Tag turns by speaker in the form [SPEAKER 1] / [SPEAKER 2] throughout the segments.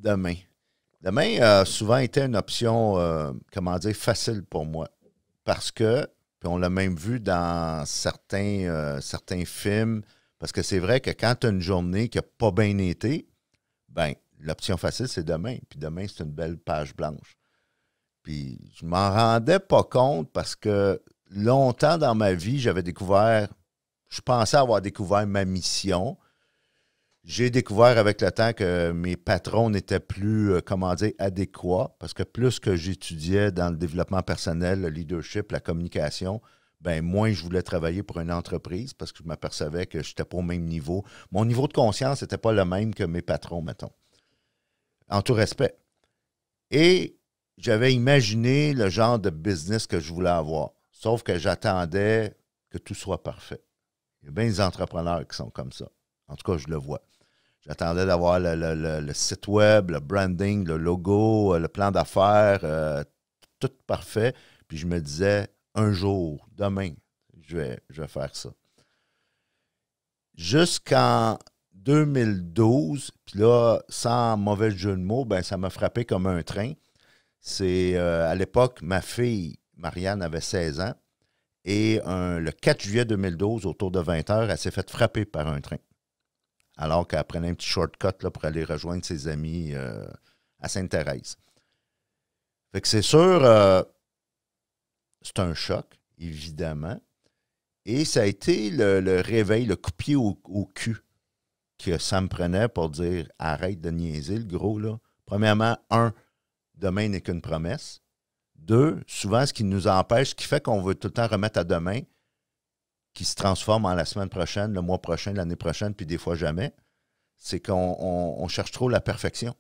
[SPEAKER 1] demain. Demain a souvent été une option, comment dire, facile pour moi. Parce que, puis on l'a même vu dans certains films, parce que c'est vrai que quand tu as une journée qui n'a pas bien été, ben l'option facile, c'est demain. Puis demain, c'est une belle page blanche. Puis je m'en rendais pas compte parce que longtemps dans ma vie, je pensais avoir découvert ma mission. J'ai découvert avec le temps que mes patrons n'étaient plus, comment dire, adéquats, parce que plus que j'étudiais dans le développement personnel, le leadership, la communication, ben moins je voulais travailler pour une entreprise parce que je m'apercevais que je n'étais pas au même niveau. Mon niveau de conscience n'était pas le même que mes patrons, mettons. En tout respect. Et j'avais imaginé le genre de business que je voulais avoir. Sauf que j'attendais que tout soit parfait. Il y a bien des entrepreneurs qui sont comme ça. En tout cas, je le vois. J'attendais d'avoir le site web, le branding, le logo, le plan d'affaires, tout parfait. Puis je me disais, un jour, demain, je vais faire ça. Jusqu'en 2012, puis là, sans mauvais jeu de mots, ben, ça m'a frappé comme un train. C'est à l'époque, ma fille, Marianne, avait 16 ans. Et le 4 juillet 2012, autour de 20 heures, elle s'est faite frapper par un train. Alors qu'elle prenait un petit shortcut là, pour aller rejoindre ses amis à Sainte-Thérèse. Fait que c'est sûr, c'est un choc, évidemment. Et ça a été le réveil, le coup de pied au cul que ça me prenait pour dire « Arrête de niaiser, le gros, là. » Premièrement, demain n'est qu'une promesse. 2, souvent, ce qui nous empêche, ce qui fait qu'on veut tout le temps remettre à demain, qui se transforme en la semaine prochaine, le mois prochain, l'année prochaine, puis des fois jamais, c'est qu'on cherche trop la perfection.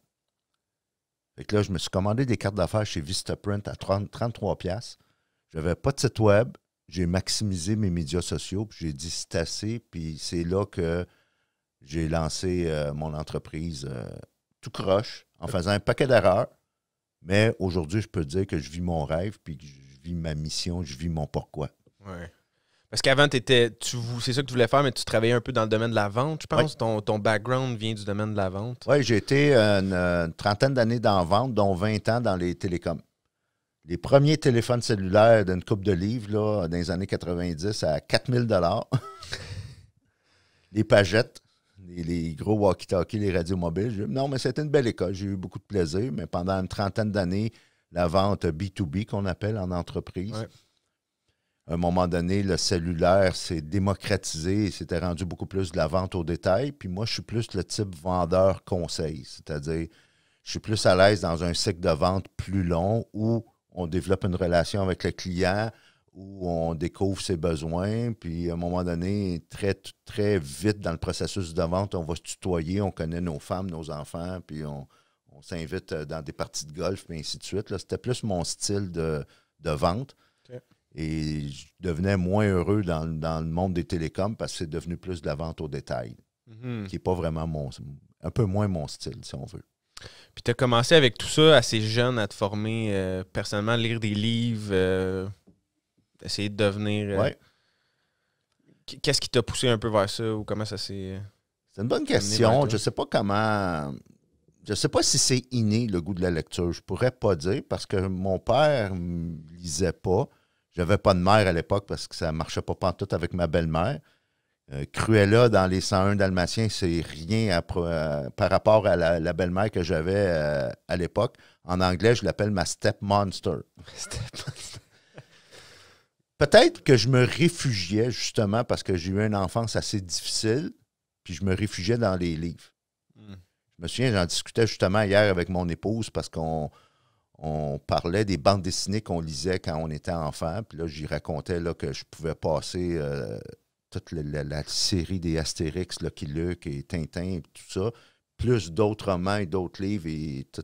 [SPEAKER 1] Fait que là, je me suis commandé des cartes d'affaires chez Vistaprint à 33$. Je n'avais pas de site web. J'ai maximisé mes médias sociaux, puis j'ai dit c'est assez, puis c'est là que j'ai lancé mon entreprise tout croche, en faisant un paquet d'erreurs. Mais aujourd'hui, je peux dire que je vis mon rêve, puis que je vis ma mission, je vis mon pourquoi.
[SPEAKER 2] Ouais. Parce qu'avant, c'est ça que tu voulais faire, mais tu travaillais un peu dans le domaine de la vente, je pense. Oui. Ton background vient du domaine de la vente.
[SPEAKER 1] Oui, j'ai été une trentaine d'années dans la vente, dont 20 ans dans les télécoms. Les premiers téléphones cellulaires d'une coupe de livres, là, dans les années 90, à 4000 $. Les pagettes, les gros walkie-talkies, les radios mobiles. Non, mais c'était une belle école. J'ai eu beaucoup de plaisir. Mais pendant une trentaine d'années, la vente B2B, qu'on appelle en entreprise. Ouais. À un moment donné, le cellulaire s'est démocratisé. C'était rendu beaucoup plus de la vente au détail. Puis moi, je suis plus le type vendeur-conseil. C'est-à-dire, je suis plus à l'aise dans un cycle de vente plus long où on développe une relation avec le client, où on découvre ses besoins, puis à un moment donné, très, très vite dans le processus de vente, on va se tutoyer, on connaît nos femmes, nos enfants, puis on s'invite dans des parties de golf, puis ainsi de suite. Là, c'était plus mon style de vente. Okay. Et je devenais moins heureux dans le monde des télécoms parce que c'est devenu plus de la vente au détail, qui n'est pas vraiment un peu moins mon style, si on veut.
[SPEAKER 2] Puis tu as commencé avec tout ça assez jeune à te former personnellement, lire des livres, essayer de devenir...
[SPEAKER 1] Ouais.
[SPEAKER 2] Qu'est-ce qui t'a poussé un peu vers ça ou comment ça s'est...
[SPEAKER 1] C'est une bonne question. Je ne sais pas comment... Je ne sais pas si c'est inné, le goût de la lecture. Je ne pourrais pas dire parce que mon père ne lisait pas. Je n'avais pas de mère à l'époque parce que ça ne marchait pas pantoute avec ma belle-mère. Cruella dans les 101 Dalmatiens, c'est rien par rapport à la belle-mère que j'avais à l'époque. En anglais, je l'appelle ma step monster. Peut-être que je me réfugiais justement parce que j'ai eu une enfance assez difficile, puis je me réfugiais dans les livres. Je me souviens, j'en discutais justement hier avec mon épouse parce qu'on parlait des bandes dessinées qu'on lisait quand on était enfant. Puis là, j'y racontais là, que je pouvais passer toute la série des Astérix, Lucky Luke et Tintin et tout ça, plus d'autres romans et d'autres livres. Et tout.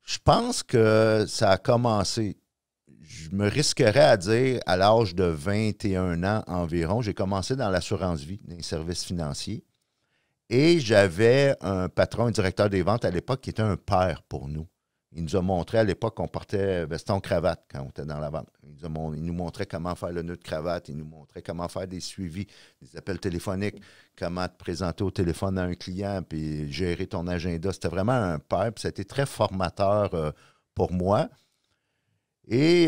[SPEAKER 1] Je pense que ça a commencé. Je me risquerais à dire, à l'âge de 21 ans environ, j'ai commencé dans l'assurance-vie, dans les services financiers. Et j'avais un patron, un directeur des ventes à l'époque qui était un père pour nous. Il nous a montré à l'époque qu'on portait veston-cravate quand on était dans la vente. Il nous montrait comment faire le nœud de cravate, il nous montrait comment faire des suivis, des appels téléphoniques, comment te présenter au téléphone à un client, puis gérer ton agenda. C'était vraiment un père, puis ça a été très formateur pour moi. Et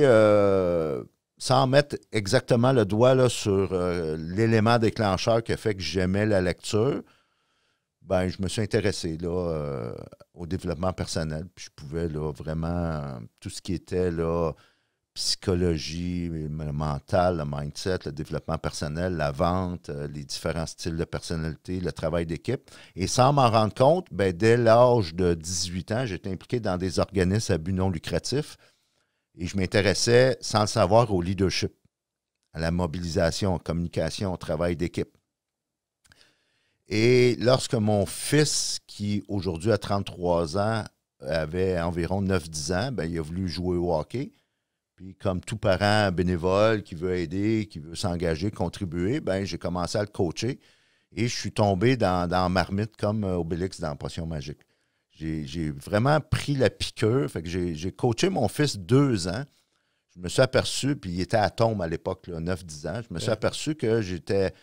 [SPEAKER 1] sans mettre exactement le doigt là, sur l'élément déclencheur qui a fait que j'aimais la lecture, ben, je me suis intéressé là, au développement personnel. Puis je pouvais là, vraiment, tout ce qui était là, psychologie, le mental, le mindset, le développement personnel, la vente, les différents styles de personnalité, le travail d'équipe. Et sans m'en rendre compte, ben, dès l'âge de 18 ans, j'étais impliqué dans des organismes à but non lucratif. Et je m'intéressais, sans le savoir, au leadership, à la mobilisation, communication, au travail d'équipe. Et lorsque mon fils, qui aujourd'hui a 33 ans, avait environ 9-10 ans, ben, il a voulu jouer au hockey. Puis comme tout parent bénévole qui veut aider, qui veut s'engager, contribuer, ben, j'ai commencé à le coacher. Et je suis tombé dans marmite comme Obélix dans Potion magique. J'ai vraiment pris la piqûre. Fait que j'ai coaché mon fils 2 ans. Je me suis aperçu, puis il était à Tombe à l'époque, 9-10 ans. Je me suis aperçu que j'étais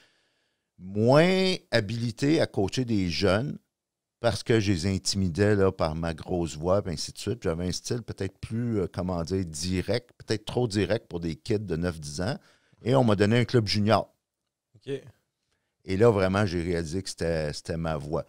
[SPEAKER 1] moins habilité à coacher des jeunes parce que je les intimidais là, par ma grosse voix, et ainsi de suite. J'avais un style peut-être plus, direct, peut-être trop direct pour des kids de 9-10 ans. Et on m'a donné un club junior.
[SPEAKER 2] OK.
[SPEAKER 1] Et là, vraiment, j'ai réalisé que c'était ma voix.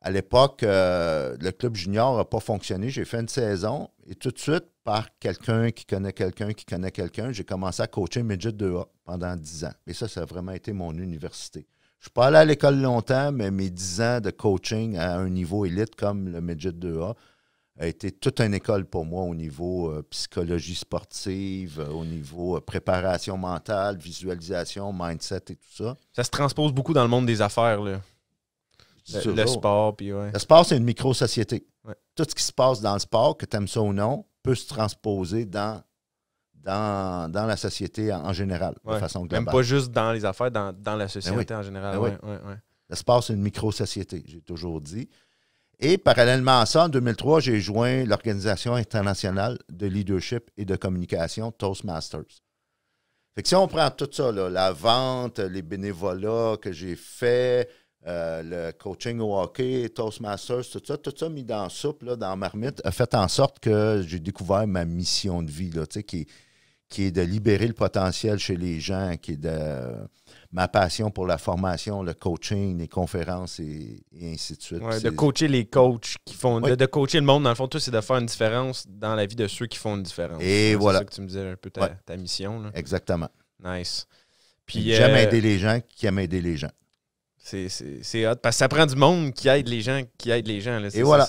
[SPEAKER 1] À l'époque, le club junior n'a pas fonctionné. J'ai fait une saison et tout de suite, par quelqu'un qui connaît quelqu'un, j'ai commencé à coacher Midget 2A pendant 10 ans. Et ça a vraiment été mon université. Je ne suis pas allé à l'école longtemps, mais mes 10 ans de coaching à un niveau élite comme le Midget 2A a été toute une école pour moi au niveau psychologie sportive, au niveau préparation mentale, visualisation, mindset et tout ça.
[SPEAKER 2] Ça se transpose beaucoup dans le monde des affaires, là. Le sport, puis ouais.
[SPEAKER 1] Le sport, c'est une micro-société.
[SPEAKER 2] Ouais.
[SPEAKER 1] Tout ce qui se passe dans le sport, que tu aimes ça ou non, peut se transposer dans la société en général, de façon globale.
[SPEAKER 2] Même pas juste dans les affaires, dans la société en général.
[SPEAKER 1] Oui. Le sport, c'est une micro-société, j'ai toujours dit. Et parallèlement à ça, en 2003, j'ai joint l'Organisation internationale de leadership et de communication, Toastmasters. Fait que si on prend tout ça, là, la vente, les bénévolats que j'ai fait, le coaching au hockey, Toastmasters, tout ça mis dans la soupe, là, dans la marmite, a fait en sorte que j'ai découvert ma mission de vie, là, qui est de libérer le potentiel chez les gens, qui est de ma passion pour la formation, le coaching, les conférences et ainsi de suite.
[SPEAKER 2] Ouais, de coacher les coachs qui font. Oui. De coacher le monde, dans le fond, tout, c'est de faire une différence dans la vie de ceux qui font une différence.
[SPEAKER 1] Et voilà.
[SPEAKER 2] C'est ça que tu me disais un peu ta mission. Là.
[SPEAKER 1] Exactement.
[SPEAKER 2] Nice. Puis,
[SPEAKER 1] j'aime aider les gens qui aiment aider les gens.
[SPEAKER 2] C'est hot, parce que ça prend du monde qui aide les gens Là.
[SPEAKER 1] Et voilà.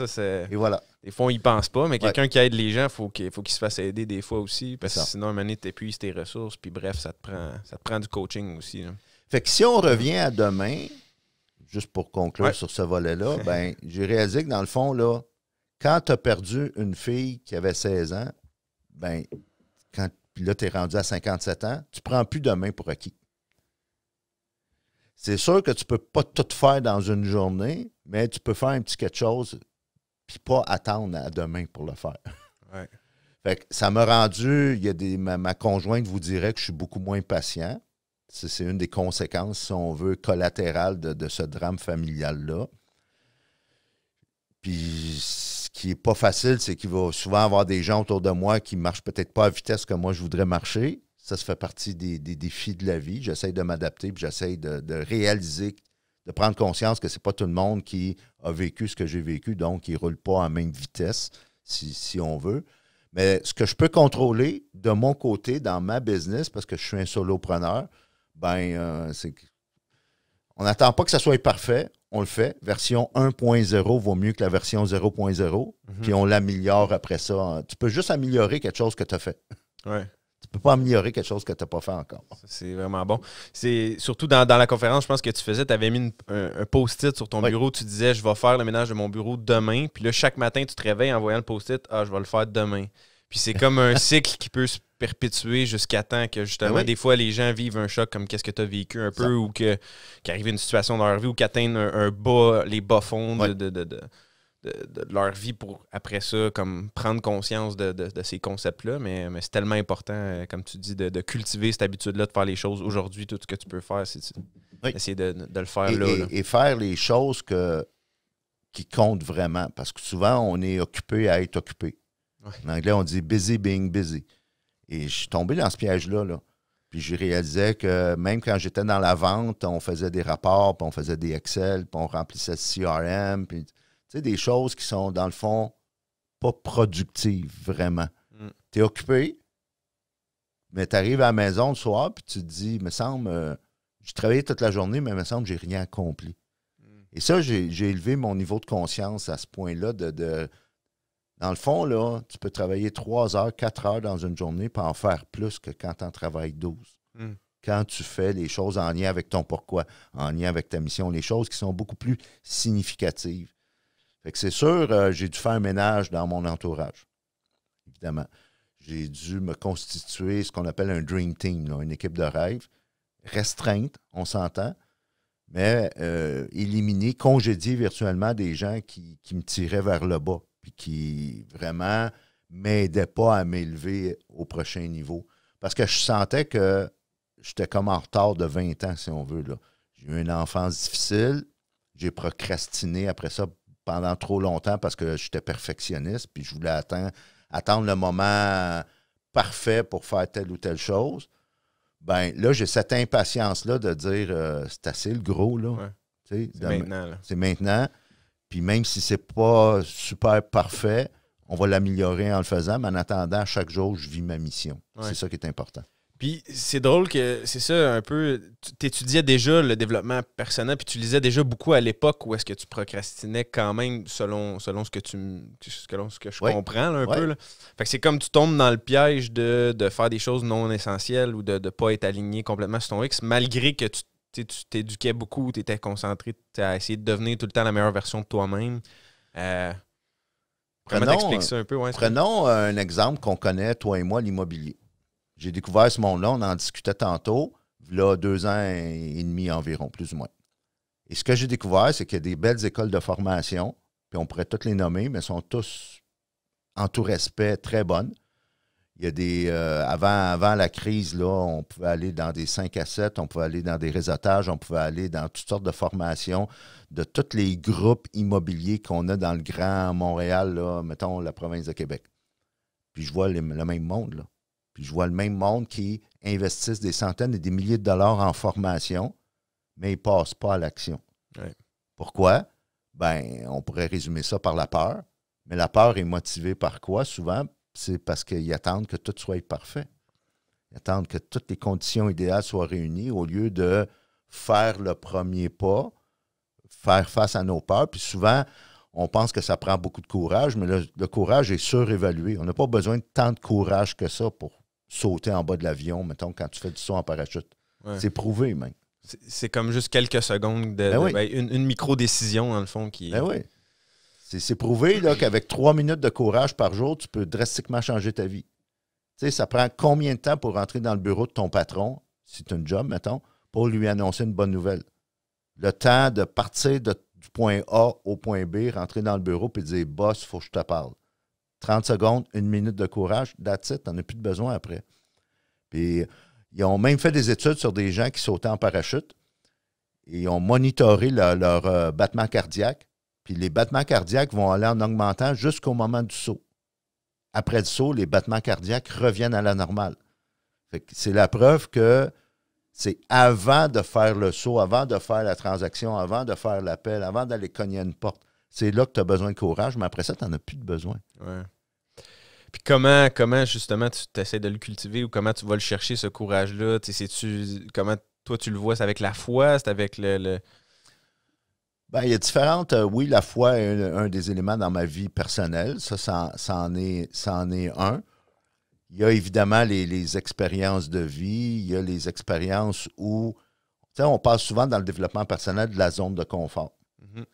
[SPEAKER 2] Et
[SPEAKER 1] voilà.
[SPEAKER 2] Des fois, on y pense pas, mais quelqu'un qui aide les gens, faut qu'il se fasse aider des fois aussi, parce que sinon, à un moment donné, tu épuises tes ressources, puis bref, ça te prend du coaching aussi. Là.
[SPEAKER 1] Fait que si on revient à demain, juste pour conclure sur ce volet-là, ben j'ai réalisé que dans le fond, là, quand tu as perdu une fille qui avait 16 ans, ben puis là, tu es rendu à 57 ans, tu ne prends plus demain pour acquis. C'est sûr que tu ne peux pas tout faire dans une journée, mais tu peux faire un petit quelque chose puis pas attendre à demain pour le faire.
[SPEAKER 2] Ouais.
[SPEAKER 1] Fait que ça m'a rendu, ma conjointe vous dirait que je suis beaucoup moins patient. C'est une des conséquences, si on veut, collatérales de ce drame familial-là. Puis ce qui n'est pas facile, c'est qu'il va souvent avoir des gens autour de moi qui ne marchent peut-être pas à la vitesse que moi je voudrais marcher. Ça fait partie des défis de la vie. J'essaie de m'adapter, puis j'essaie de réaliser, de prendre conscience que ce n'est pas tout le monde qui a vécu ce que j'ai vécu, donc qui ne roule pas à même vitesse, si on veut. Mais ce que je peux contrôler de mon côté, dans ma business, parce que je suis un solopreneur, c'est qu'on n'attend pas que ça soit parfait, on le fait. Version 1.0 vaut mieux que la version 0.0, puis on l'améliore après ça. Tu peux juste améliorer quelque chose que tu as fait.
[SPEAKER 2] Ouais.
[SPEAKER 1] Tu ne peux pas améliorer quelque chose que tu n'as pas fait encore.
[SPEAKER 2] C'est vraiment bon. C'est surtout dans la conférence, je pense que tu faisais, tu avais mis un post-it sur ton bureau. Tu disais, je vais faire le ménage de mon bureau demain. Puis là, chaque matin, tu te réveilles en voyant le post-it. Ah, je vais le faire demain. Puis c'est comme un cycle qui peut se perpétuer jusqu'à temps que, justement, des fois, les gens vivent un choc comme qu'est-ce que tu as vécu un peu ou qu'arrive une situation dans leur vie ou qu'atteignent les bas fonds de de leur vie pour, après ça, comme prendre conscience de ces concepts-là. Mais c'est tellement important, comme tu dis, de cultiver cette habitude-là, de faire les choses aujourd'hui. Tout ce que tu peux faire, c'est d'essayer de le faire là.
[SPEAKER 1] Et faire les choses qui comptent vraiment. Parce que souvent, on est occupé à être occupé. Ouais. En anglais, on dit « busy being busy ». Et je suis tombé dans ce piège-là. Là. Puis je réalisais que même quand j'étais dans la vente, on faisait des rapports, puis on faisait des Excel, puis on remplissait le CRM, puis des choses qui sont, dans le fond, pas productives, vraiment. Tu es occupé, mais tu arrives à la maison le soir, puis tu te dis, il me semble, j'ai travaillé toute la journée, mais il me semble que j'ai rien accompli. Et ça, j'ai élevé mon niveau de conscience à ce point-là dans le fond, là, tu peux travailler 3 heures, 4 heures dans une journée pour en faire plus que quand tu en travailles 12. Quand tu fais les choses en lien avec ton pourquoi, en lien avec ta mission, les choses qui sont beaucoup plus significatives. Fait que c'est sûr, j'ai dû faire un ménage dans mon entourage, évidemment. J'ai dû me constituer ce qu'on appelle un dream team, là, une équipe de rêve, restreinte, on s'entend, mais éliminer, congédier virtuellement des gens qui me tiraient vers le bas. Qui vraiment m'aidait pas à m'élever au prochain niveau. Parce que je sentais que j'étais comme en retard de 20 ans, si on veut. J'ai eu une enfance difficile. J'ai procrastiné après ça pendant trop longtemps parce que j'étais perfectionniste puis je voulais attendre le moment parfait pour faire telle ou telle chose. Ben là, j'ai cette impatience-là de dire c'est assez le gros, là.
[SPEAKER 2] Ouais. C'est maintenant, là.
[SPEAKER 1] C'est maintenant. Puis même si c'est pas super parfait, on va l'améliorer en le faisant, mais en attendant, chaque jour, je vis ma mission. Ouais. C'est ça qui est important.
[SPEAKER 2] Puis c'est drôle que c'est ça un peu, tu étudiais déjà le développement personnel, puis tu lisais déjà beaucoup à l'époque où est-ce que tu procrastinais quand même selon ce que je comprends là, un peu. Là. Fait que c'est comme tu tombes dans le piège de faire des choses non essentielles ou de ne pas être aligné complètement sur ton X, malgré que tu t'éduquais beaucoup, tu étais concentré à essayer de devenir tout le temps la meilleure version de toi-même. Comment t'expliques ça un peu? Ouais,
[SPEAKER 1] prenons un exemple qu'on connaît, toi et moi, l'immobilier. J'ai découvert ce monde-là, on en discutait tantôt, là, 2 ans et demi environ, plus ou moins. Et ce que j'ai découvert, c'est qu'il y a des belles écoles de formation, puis on pourrait toutes les nommer, mais elles sont tous, en tout respect, très bonnes. Il y a des. Avant la crise, là, on pouvait aller dans des 5 à 7, on pouvait aller dans des réseautages, on pouvait aller dans toutes sortes de formations de tous les groupes immobiliers qu'on a dans le Grand Montréal, là, mettons la province de Québec. Puis je vois le même monde, là. Puis je vois le même monde qui investissent des centaines et des milliers de dollars en formation, mais ils ne passent pas à l'action.
[SPEAKER 2] Ouais.
[SPEAKER 1] Pourquoi? Ben, on pourrait résumer ça par la peur. Mais la peur est motivée par quoi, souvent? C'est parce qu'ils attendent que tout soit parfait. Ils attendent que toutes les conditions idéales soient réunies au lieu de faire le premier pas, faire face à nos peurs. Puis souvent, on pense que ça prend beaucoup de courage, mais le courage est surévalué. On n'a pas besoin de tant de courage que ça pour sauter en bas de l'avion, mettons, quand tu fais du saut en parachute. Ouais. C'est prouvé, même.
[SPEAKER 2] C'est comme juste quelques secondes une micro-décision, dans le fond, qui...
[SPEAKER 1] Ben oui. C'est prouvé là, qu'avec 3 minutes de courage par jour, tu peux drastiquement changer ta vie. Tu sais, ça prend combien de temps pour rentrer dans le bureau de ton patron, si tu as un job, mettons, pour lui annoncer une bonne nouvelle? Le temps de partir du point A au point B, rentrer dans le bureau et dire « Boss, il faut que je te parle ». 30 secondes, 1 minute de courage, that's it, t'en as plus de besoin après. Puis, ils ont même fait des études sur des gens qui sautaient en parachute et ils ont monitoré leur battement cardiaque. Puis les battements cardiaques vont aller en augmentant jusqu'au moment du saut. Après le saut, les battements cardiaques reviennent à la normale. Fait que c'est la preuve que c'est avant de faire le saut, avant de faire la transaction, avant de faire l'appel, avant d'aller cogner à une porte. C'est là que tu as besoin de courage, mais après ça, tu n'en as plus de besoin.
[SPEAKER 2] Ouais. Puis comment justement, tu essaies de le cultiver ou comment tu vas le chercher, ce courage-là? Comment toi, tu le vois? C'est avec la foi? C'est avec le...
[SPEAKER 1] Bien, il y a différentes... oui, la foi est un des éléments dans ma vie personnelle. Ça en est un. Il y a évidemment les expériences de vie. Il y a les expériences où... Tu sais, on parle souvent dans le développement personnel de la zone de confort. Mm-hmm.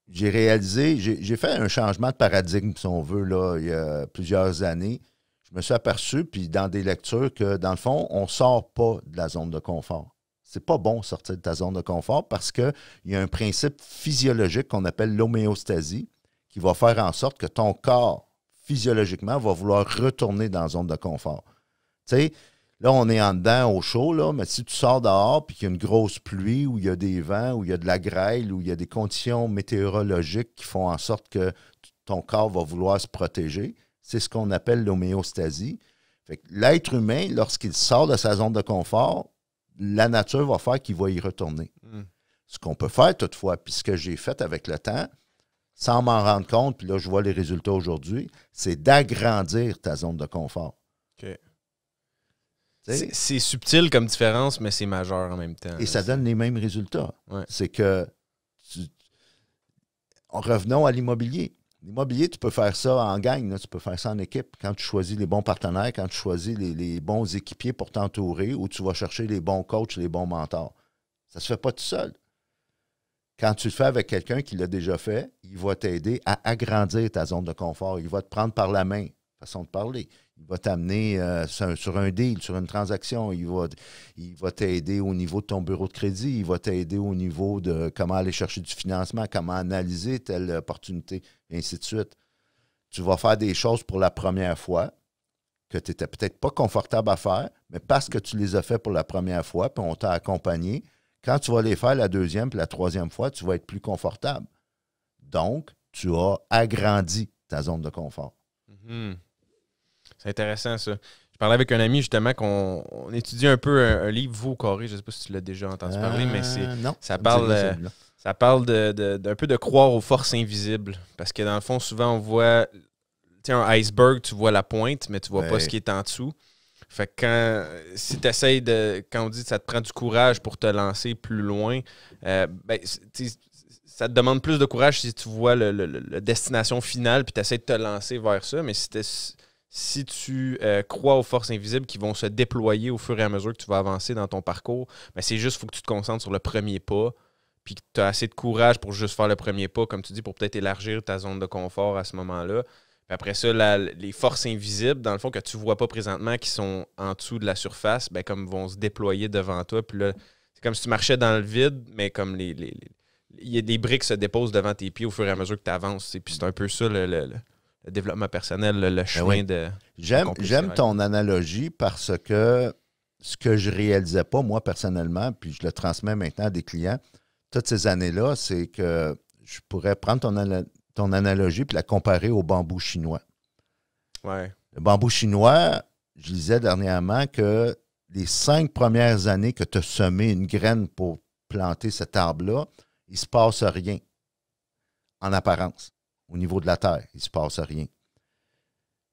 [SPEAKER 1] J'ai réalisé... J'ai fait un changement de paradigme, si on veut, là, il y a plusieurs années. Je me suis aperçu, puis dans des lectures, que dans le fond, on ne sort pas de la zone de confort. c'est pas bon de sortir de ta zone de confort parce qu'il y a un principe physiologique qu'on appelle l'homéostasie qui va faire en sorte que ton corps, physiologiquement, va vouloir retourner dans la zone de confort. Tu sais, là, on est en dedans au chaud, là, mais si tu sors dehors et qu'il y a une grosse pluie, ou il y a des vents, ou il y a de la grêle, ou il y a des conditions météorologiques qui font en sorte que ton corps va vouloir se protéger, c'est ce qu'on appelle l'homéostasie. Fait que l'être humain, lorsqu'il sort de sa zone de confort, la nature va faire qu'il va y retourner. Ce qu'on peut faire toutefois, puis ce que j'ai fait avec le temps, sans m'en rendre compte, puis là, je vois les résultats aujourd'hui, c'est d'agrandir ta zone de confort.
[SPEAKER 2] OK. C'est subtil comme différence, mais c'est majeur en même temps.
[SPEAKER 1] Et ça donne les mêmes résultats.
[SPEAKER 2] Ouais.
[SPEAKER 1] C'est que, revenons à l'immobilier. L'immobilier, tu peux faire ça en gang, là, tu peux faire ça en équipe. Quand tu choisis les bons partenaires, quand tu choisis les bons équipiers pour t'entourer, ou tu vas chercher les bons coachs, les bons mentors. Ça ne se fait pas tout seul. Quand tu le fais avec quelqu'un qui l'a déjà fait, il va t'aider à agrandir ta zone de confort. Il va te prendre par la main, façon de parler. Il va t'amener sur un deal, sur une transaction. Il va t'aider au niveau de ton bureau de crédit. Il va t'aider au niveau de comment aller chercher du financement, comment analyser telle opportunité, et ainsi de suite. Tu vas faire des choses pour la première fois que tu n'étais peut-être pas confortable à faire, mais parce que tu les as fait pour la première fois, puis on t'a accompagné, quand tu vas les faire la deuxième puis la troisième fois, tu vas être plus confortable. Donc, tu as agrandi ta zone de confort.
[SPEAKER 2] C'est intéressant, ça. Je parlais avec un ami, justement, qu'on étudie un peu un livre, Vous au carré. Je ne sais pas si tu l'as déjà entendu parler, mais ça parle d'un peu de croire aux forces invisibles. Parce que, dans le fond, souvent, on voit un iceberg, tu vois la pointe, mais tu vois pas ce qui est en dessous. Fait que si tu essaies quand on dit que ça te prend du courage pour te lancer plus loin, ça te demande plus de courage si tu vois la destination finale puis tu essaies de te lancer vers ça. Mais si tu crois aux forces invisibles qui vont se déployer au fur et à mesure que tu vas avancer dans ton parcours, ben c'est juste qu'il faut que tu te concentres sur le premier pas puis que tu as assez de courage pour juste faire le premier pas, comme tu dis, pour peut-être élargir ta zone de confort à ce moment-là. Puis après ça, les forces invisibles, dans le fond, que tu ne vois pas présentement, qui sont en dessous de la surface, ben, comme vont se déployer devant toi. Puis là, c'est comme si tu marchais dans le vide, mais comme des briques se déposent devant tes pieds au fur et à mesure que tu avances. Puis c'est un peu ça le développement personnel, le chemin de...
[SPEAKER 1] J'aime ton analogie parce que ce que je ne réalisais pas, moi, personnellement, puis je le transmets maintenant à des clients, toutes ces années-là, c'est que je pourrais prendre ton analogie puis la comparer au bambou chinois.
[SPEAKER 2] Ouais.
[SPEAKER 1] Le bambou chinois, je lisais dernièrement que les 5 premières années que tu as semé une graine pour planter cet arbre-là, il ne se passe rien en apparence. Au niveau de la terre, il ne se passe rien.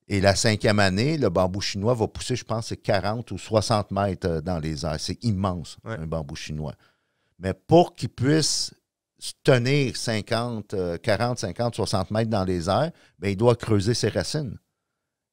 [SPEAKER 1] Et la 5e année, le bambou chinois va pousser, je pense, c'est 40 ou 60 mètres dans les airs. C'est immense, un bambou chinois. Mais pour qu'il puisse tenir 40, 50, 60 mètres dans les airs, bien, il doit creuser ses racines.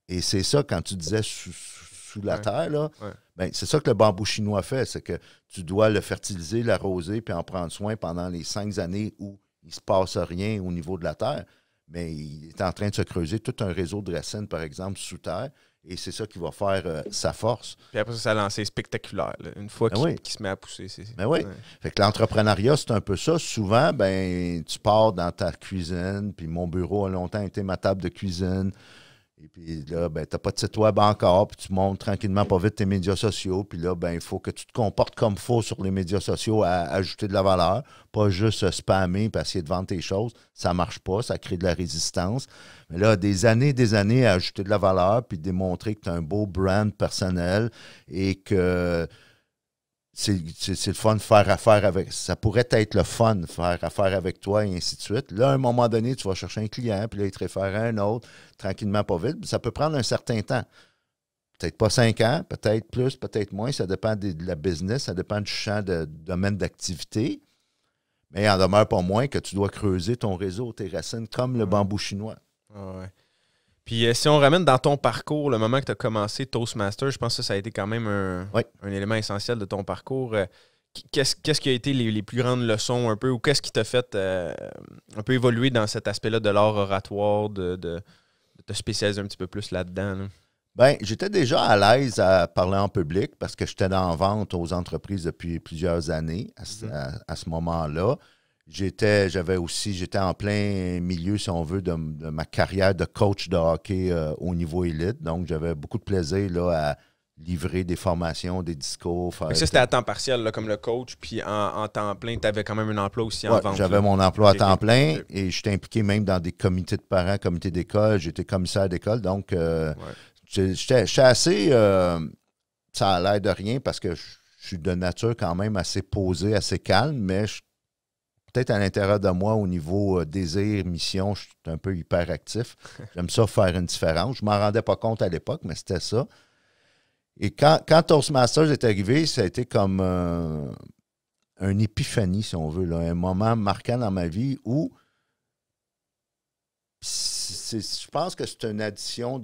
[SPEAKER 1] Et c'est ça, quand tu disais sous la terre, là, bien, c'est ça que le bambou chinois fait, c'est que tu dois le fertiliser, l'arroser, puis en prendre soin pendant les 5 années où il ne se passe rien au niveau de la terre. Mais il est en train de se creuser tout un réseau de racines, par exemple, sous terre, et c'est ça qui va faire sa force.
[SPEAKER 2] Puis après ça lancé spectaculaire. Là. Une fois qu'il se met à pousser.
[SPEAKER 1] Fait que l'entrepreneuriat, c'est un peu ça. Souvent, ben, tu pars dans ta cuisine, puis mon bureau a longtemps été ma table de cuisine. Et puis là, ben, tu n'as pas de site web encore, puis tu montes tranquillement pas vite tes médias sociaux. Puis là, ben, il faut que tu te comportes comme il faut sur les médias sociaux à ajouter de la valeur, pas juste spammer et essayer de vendre tes choses. Ça ne marche pas, ça crée de la résistance. Mais là, des années à ajouter de la valeur, puis démontrer que tu as un beau brand personnel et que c'est le fun de faire affaire avec. Ça pourrait être le fun de faire affaire avec toi et ainsi de suite. Là, à un moment donné, tu vas chercher un client, puis là, il te réfère à un autre, tranquillement, pas vite. Ça peut prendre un certain temps. Peut-être pas 5 ans, peut-être plus, peut-être moins. Ça dépend de la business, ça dépend du champ de domaine d'activité. Mais il en demeure pas moins que tu dois creuser ton réseau, tes racines, comme le bambou chinois.
[SPEAKER 2] Ouais. Puis si on ramène dans ton parcours, le moment que tu as commencé Toastmaster, je pense que ça a été quand même un élément essentiel de ton parcours. Qu'est-ce qui a été les plus grandes leçons un peu, ou qu'est-ce qui t'a fait un peu évoluer dans cet aspect-là de l'art oratoire, de te spécialiser un petit peu plus là-dedans? Là?
[SPEAKER 1] Ben, j'étais déjà à l'aise à parler en public parce que j'étais dans la vente aux entreprises depuis plusieurs années à ce moment-là. J'étais en plein milieu, si on veut, de ma carrière de coach de hockey au niveau élite. Donc, j'avais beaucoup de plaisir là, à livrer des formations, des discours.
[SPEAKER 2] Ça, c'était à temps partiel, là, comme le coach, puis en temps plein, tu avais quand même un emploi aussi en vente.
[SPEAKER 1] J'avais mon emploi à temps plein et j'étais impliqué même dans des comités de parents, comités d'école. J'étais commissaire d'école, donc j'étais assez... ça a l'air de rien parce que je suis de nature quand même assez posé, assez calme, mais peut-être à l'intérieur de moi, au niveau désir, mission, je suis un peu hyperactif. J'aime ça faire une différence. Je ne m'en rendais pas compte à l'époque, mais c'était ça. Et quand Toastmasters est arrivé, ça a été comme une épiphanie, si on veut, là, un moment marquant dans ma vie où je pense que c'est une addition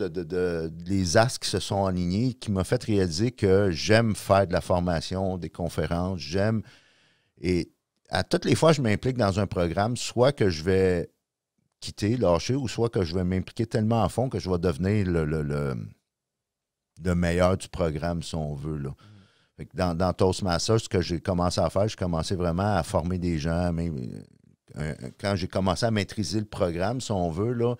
[SPEAKER 1] les astres qui se sont alignés qui m'a fait réaliser que j'aime faire de la formation, des conférences, et à toutes les fois je m'implique dans un programme, soit que je vais lâcher, ou soit que je vais m'impliquer tellement à fond que je vais devenir le meilleur du programme, si on veut. Là. Fait que dans Toastmasters, ce que j'ai commencé à faire, j'ai commencé vraiment à former des gens. Quand j'ai commencé à maîtriser le programme, si on veut, là,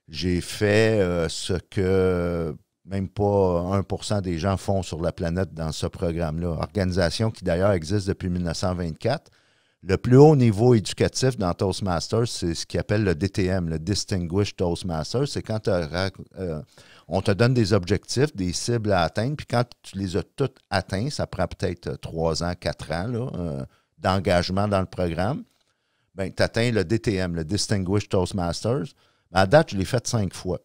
[SPEAKER 1] j'ai fait ce que même pas 1% des gens font sur la planète dans ce programme-là. Organisation qui d'ailleurs existe depuis 1924. Le plus haut niveau éducatif dans Toastmasters, c'est ce qu'ils appelle le DTM, le Distinguished Toastmasters. C'est quand on te donne des objectifs, des cibles à atteindre, puis quand tu les as toutes atteints, ça prend peut-être 3 ans, 4 ans là, d'engagement dans le programme, bien, tu atteins le DTM, le Distinguished Toastmasters. À date, je l'ai fait 5 fois.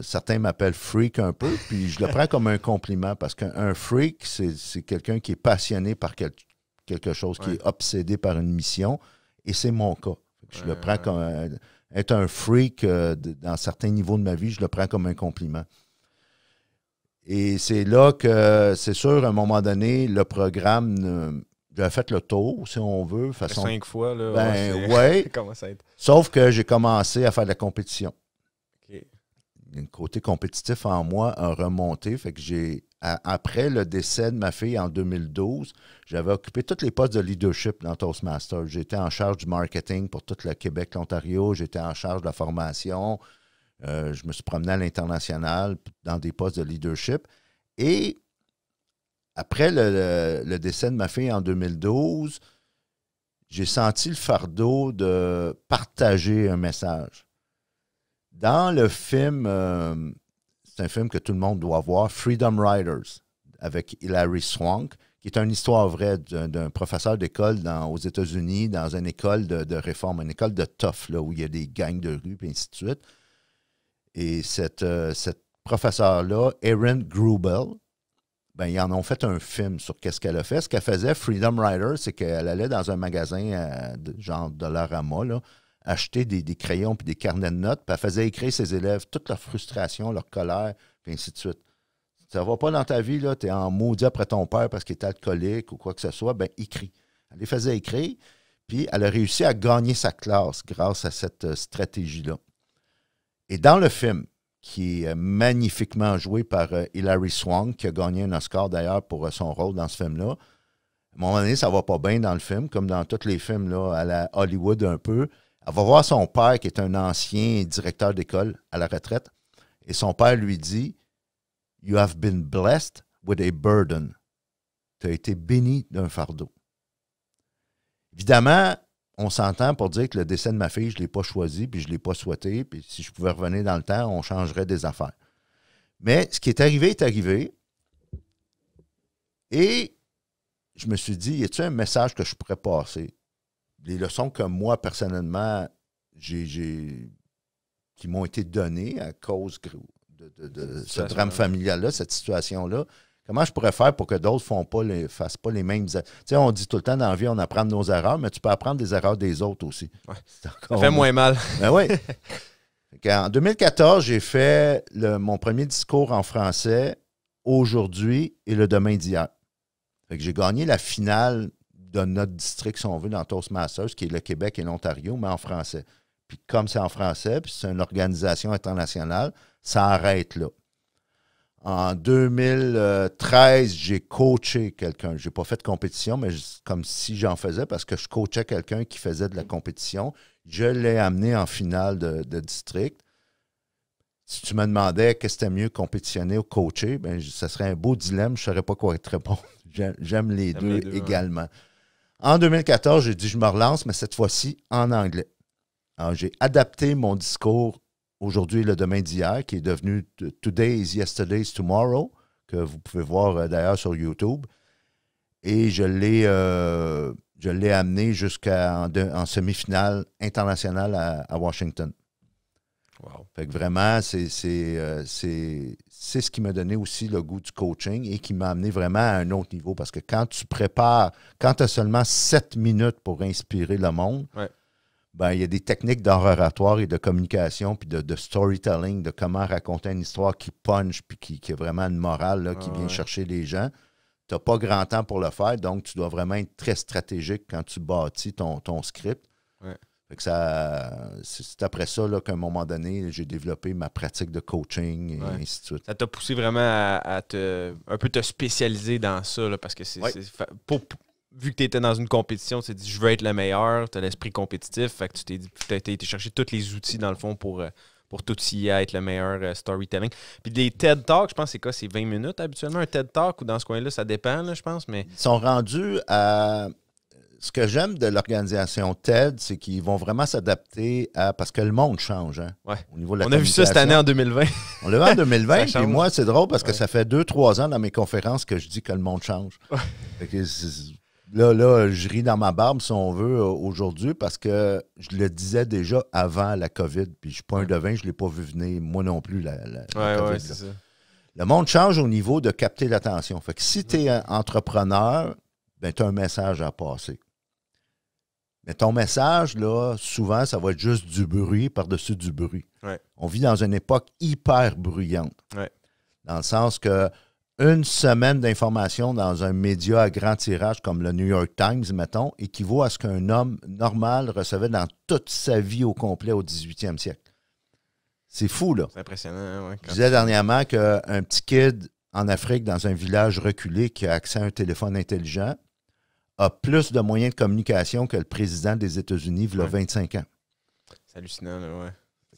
[SPEAKER 1] Certains m'appellent freak un peu, puis je le prends comme un compliment parce qu'un freak, c'est quelqu'un qui est passionné par quelque chose, qui est obsédé par une mission, et c'est mon cas. Je le prends comme être un freak dans certains niveaux de ma vie, je le prends comme un compliment. Et c'est là que, c'est sûr, à un moment donné, le programme, j'avais fait le tour, si on veut.
[SPEAKER 2] 5 fois, là.
[SPEAKER 1] Ben, ouais. Sauf que j'ai commencé à faire de la compétition.
[SPEAKER 2] Okay.
[SPEAKER 1] Le côté compétitif en moi a remonté. Fait que après le décès de ma fille en 2012, j'avais occupé tous les postes de leadership dans Toastmasters. J'étais en charge du marketing pour tout le Québec, l'Ontario. J'étais en charge de la formation. Je me suis promené à l'international dans des postes de leadership. Et après le décès de ma fille en 2012, j'ai senti le fardeau de partager un message. Dans le film, c'est un film que tout le monde doit voir, Freedom Riders, avec Hilary Swank, qui est une histoire vraie d'un professeur d'école aux États-Unis, dans une école de réforme, une école de tough, là, où il y a des gangs de rue, et ainsi de suite. Et cette professeure-là, Erin Grubel, ben, ils en ont fait un film sur qu'est-ce qu'elle a fait. Ce qu'elle faisait, Freedom Rider, c'est qu'elle allait dans un magasin genre Dollarama, là, acheter des crayons puis des carnets de notes, puis elle faisait écrire ses élèves toute leur frustration, leur colère, puis ainsi de suite. Ça va pas dans ta vie, tu es en maudit après ton père parce qu'il est alcoolique ou quoi que ce soit, ben écris. Elle les faisait écrire, puis elle a réussi à gagner sa classe grâce à cette stratégie-là. Et dans le film, qui est magnifiquement joué par Hilary Swank, qui a gagné un Oscar d'ailleurs pour son rôle dans ce film-là. À un moment donné, ça va pas bien dans le film, comme dans tous les films là, à la Hollywood un peu. Elle va voir son père, qui est un ancien directeur d'école à la retraite, et son père lui dit « You have been blessed with a burden. » Tu as été béni d'un fardeau. Évidemment, on s'entend pour dire que le décès de ma fille, je ne l'ai pas choisi, puis je ne l'ai pas souhaité, puis si je pouvais revenir dans le temps, on changerait des affaires. Mais ce qui est arrivé est arrivé. Et je me suis dit, y a-t-il un message que je pourrais passer? Les leçons que moi, personnellement, qui m'ont été données à cause de ce drame familial-là, cette situation-là, comment je pourrais faire pour que d'autres ne fassent pas les mêmes... Tu sais, on dit tout le temps dans la vie, on apprend de nos erreurs, mais tu peux apprendre des erreurs des autres aussi.
[SPEAKER 2] Ouais. Ça fait moins mal.
[SPEAKER 1] Ben oui. En 2014, j'ai fait mon premier discours en français, aujourd'hui et le demain d'hier. J'ai gagné la finale de notre district, si on veut, dans Toastmasters, qui est le Québec et l'Ontario, mais en français. Puis comme c'est en français, puis c'est une organisation internationale, ça arrête là. En 2013, j'ai coaché quelqu'un. Je n'ai pas fait de compétition, mais comme si j'en faisais parce que je coachais quelqu'un qui faisait de la compétition. Je l'ai amené en finale de district. Si tu me demandais qu'est-ce que c'était mieux, compétitionner ou coacher, ben, ça serait un beau dilemme. Je ne saurais pas quoi te répondre. J'aime les deux également. Ouais. En 2014, j'ai dit je me relance, mais cette fois-ci en anglais. Alors, j'ai adapté mon discours aujourd'hui, le demain d'hier, qui est devenu Today is Yesterday's Tomorrow, que vous pouvez voir d'ailleurs sur YouTube. Et je l'ai amené jusqu'en semi-finale internationale à Washington. Wow. Fait que vraiment, c'est ce qui m'a donné aussi le goût du coaching et qui m'a amené vraiment à un autre niveau. Parce que quand tu prépares, quand tu as seulement 7 minutes pour inspirer le monde, ouais. Ben, il y a des techniques d'art oratoire et de communication, puis de storytelling, de comment raconter une histoire qui punch, puis qui a vraiment une morale, là, qui vient chercher les gens. Tu n'as pas grand temps pour le faire, donc tu dois vraiment être très stratégique quand tu bâtis ton script. Ouais. Fait que c'est après ça là, qu'à un moment donné, j'ai développé ma pratique de coaching et ainsi de suite.
[SPEAKER 2] Ça t'a poussé vraiment à un peu te spécialiser dans ça, là, parce que vu que tu étais dans une compétition, tu t'es dit je veux être le meilleur, tu as l'esprit compétitif, fait que tu as été chercher tous les outils dans le fond pour t'outiller à être le meilleur storytelling. Puis les TED Talks, je pense c'est quoi, c'est 20 minutes habituellement un TED Talk ou dans ce coin-là, ça dépend, là, je pense. Mais
[SPEAKER 1] ils sont rendus à... Ce que j'aime de l'organisation TED, c'est qu'ils vont vraiment s'adapter à... Parce que le monde change, hein,
[SPEAKER 2] ouais.
[SPEAKER 1] Au niveau de la
[SPEAKER 2] On a vu ça cette année en 2020.
[SPEAKER 1] On l'a vu en 2020, puis moi, c'est drôle parce que ça fait 2-3 ans dans mes conférences que je dis que le monde change. Fait que Là, je ris dans ma barbe, si on veut, aujourd'hui, parce que je le disais déjà avant la COVID, puis je ne suis pas un devin, je ne l'ai pas vu venir, moi non plus, la COVID. Ouais, c'est ça. Le monde change au niveau de capter l'attention. Fait que si tu es entrepreneur, ben, tu as un message à passer. Mais ton message, là, souvent, ça va être juste du bruit par-dessus du bruit. Ouais. On vit dans une époque hyper bruyante. Ouais. Dans le sens que une semaine d'information dans un média à grand tirage comme le New York Times, mettons, équivaut à ce qu'un homme normal recevait dans toute sa vie au complet au 18e siècle. C'est fou, là.
[SPEAKER 2] C'est impressionnant, oui.
[SPEAKER 1] Je disais dernièrement qu'un petit kid en Afrique, dans un village reculé, qui a accès à un téléphone intelligent, a plus de moyens de communication que le président des États-Unis, il y a 25 ans.
[SPEAKER 2] C'est hallucinant, là, ouais.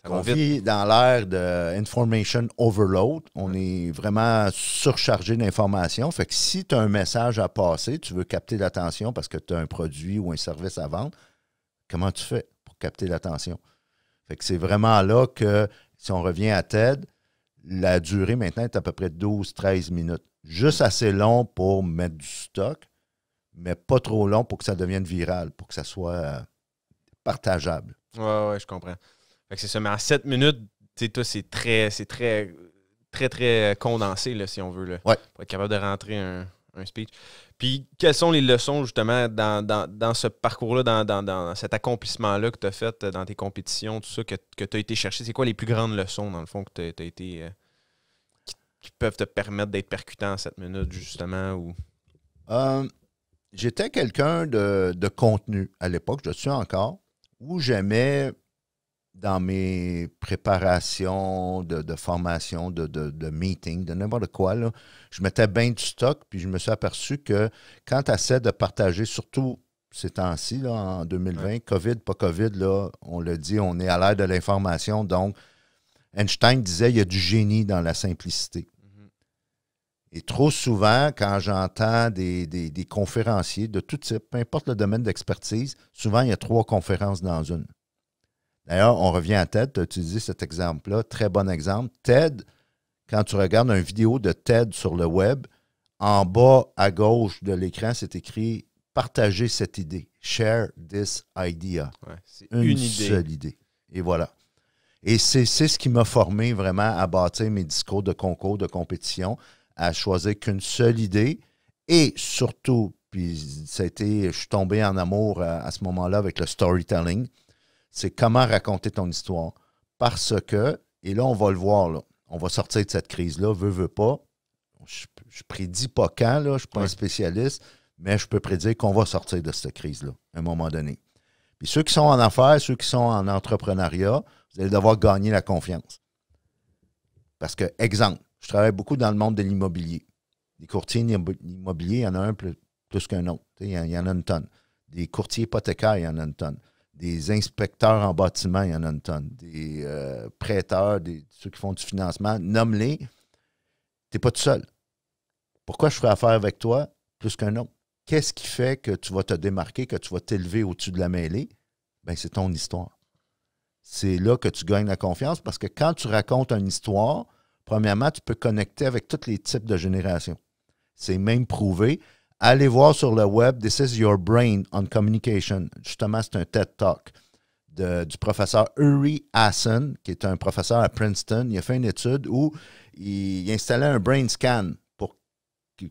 [SPEAKER 1] On vit dans l'ère de information overload. On est vraiment surchargé d'informations. Fait que si tu as un message à passer, tu veux capter l'attention parce que tu as un produit ou un service à vendre, comment tu fais pour capter l'attention? Fait que c'est vraiment là que, si on revient à TED, la durée maintenant est à peu près 12-13 minutes. Juste assez long pour mettre du stock, mais pas trop long pour que ça devienne viral, pour que ça soit partageable.
[SPEAKER 2] Oui, je comprends. Fait que c'est ça, mais en 7 minutes, tu sais, toi, c'est très condensé, là, si on veut, là, pour être capable de rentrer un speech. Puis, quelles sont les leçons, justement, dans ce parcours-là, dans cet accomplissement-là que tu as fait dans tes compétitions, tout ça, que tu as été chercher? C'est quoi les plus grandes leçons, dans le fond, que tu as été... qui peuvent te permettre d'être percutant en 7 minutes, justement, ou...
[SPEAKER 1] J'étais quelqu'un de contenu à l'époque, je suis encore, où j'aimais... dans mes préparations de formation, de meeting, de n'importe quoi, là, je mettais bien du stock, puis je me suis aperçu que quand tu essaies de partager, surtout ces temps-ci, là, en 2020, COVID, pas COVID, là, on l'a dit, on est à l'ère de l'information, donc Einstein disait il y a du génie dans la simplicité. Et trop souvent, quand j'entends des conférenciers de tout type, peu importe le domaine d'expertise, souvent il y a 3 conférences dans une. D'ailleurs, on revient à TED, tu as utilisé cet exemple-là, très bon exemple. TED, quand tu regardes une vidéo de TED sur le web, en bas à gauche de l'écran, c'est écrit « Partagez cette idée »,« Share this idea ».
[SPEAKER 2] C'est une
[SPEAKER 1] seule idée. Et voilà. Et c'est ce qui m'a formé vraiment à bâtir mes discours de concours, de compétition, à choisir qu'une seule idée et surtout, puis ça a été, je suis tombé en amour à ce moment-là avec le storytelling. C'est comment raconter ton histoire. Parce que, et là, on va le voir, là, on va sortir de cette crise-là, veut pas. Je prédis pas quand, là, je ne suis pas un spécialiste, mais je peux prédire qu'on va sortir de cette crise-là, à un moment donné. Puis ceux qui sont en affaires, ceux qui sont en entrepreneuriat, vous allez devoir gagner la confiance. Parce que, exemple, je travaille beaucoup dans le monde de l'immobilier. Les courtiers immobiliers, il y en a un plus qu'un autre. Il y en a une tonne. Des courtiers hypothécaires, il y en a une tonne. Des inspecteurs en bâtiment, il y en a une tonne. Des prêteurs, ceux qui font du financement, nomme-les. Tu n'es pas tout seul. Pourquoi je ferais affaire avec toi plus qu'un autre? Qu'est-ce qui fait que tu vas te démarquer, que tu vas t'élever au-dessus de la mêlée? Bien, c'est ton histoire. C'est là que tu gagnes la confiance parce que quand tu racontes une histoire, premièrement, tu peux connecter avec tous les types de générations. C'est même prouvé. Allez voir sur le web, This is your brain on communication. Justement, c'est un TED Talk du professeur Uri Hasson, qui est un professeur à Princeton. Il a fait une étude où il installait un brain scan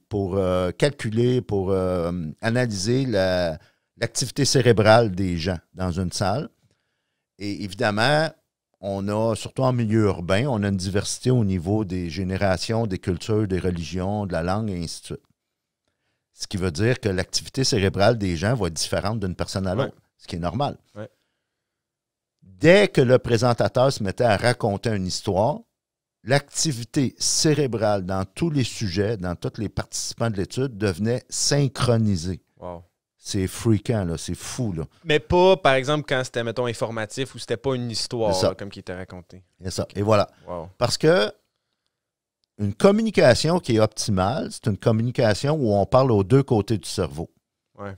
[SPEAKER 1] pour calculer, pour analyser l'activité cérébrale des gens dans une salle. Et évidemment, on a, surtout en milieu urbain, on a une diversité au niveau des générations, des cultures, des religions, de la langue, et ainsi de suite. Ce qui veut dire que l'activité cérébrale des gens va être différente d'une personne à l'autre, ce qui est normal.
[SPEAKER 2] Ouais.
[SPEAKER 1] Dès que le présentateur se mettait à raconter une histoire, l'activité cérébrale dans tous les sujets, dans tous les participants de l'étude, devenait synchronisée.
[SPEAKER 2] Wow.
[SPEAKER 1] C'est freakant, là, c'est fou. Là.
[SPEAKER 2] Mais pas, par exemple, quand c'était, mettons, informatif ou c'était pas une histoire là, comme qui était racontée.
[SPEAKER 1] C'est ça. Et voilà.
[SPEAKER 2] Wow.
[SPEAKER 1] Parce que une communication qui est optimale, c'est une communication où on parle aux deux côtés du cerveau.
[SPEAKER 2] Ouais.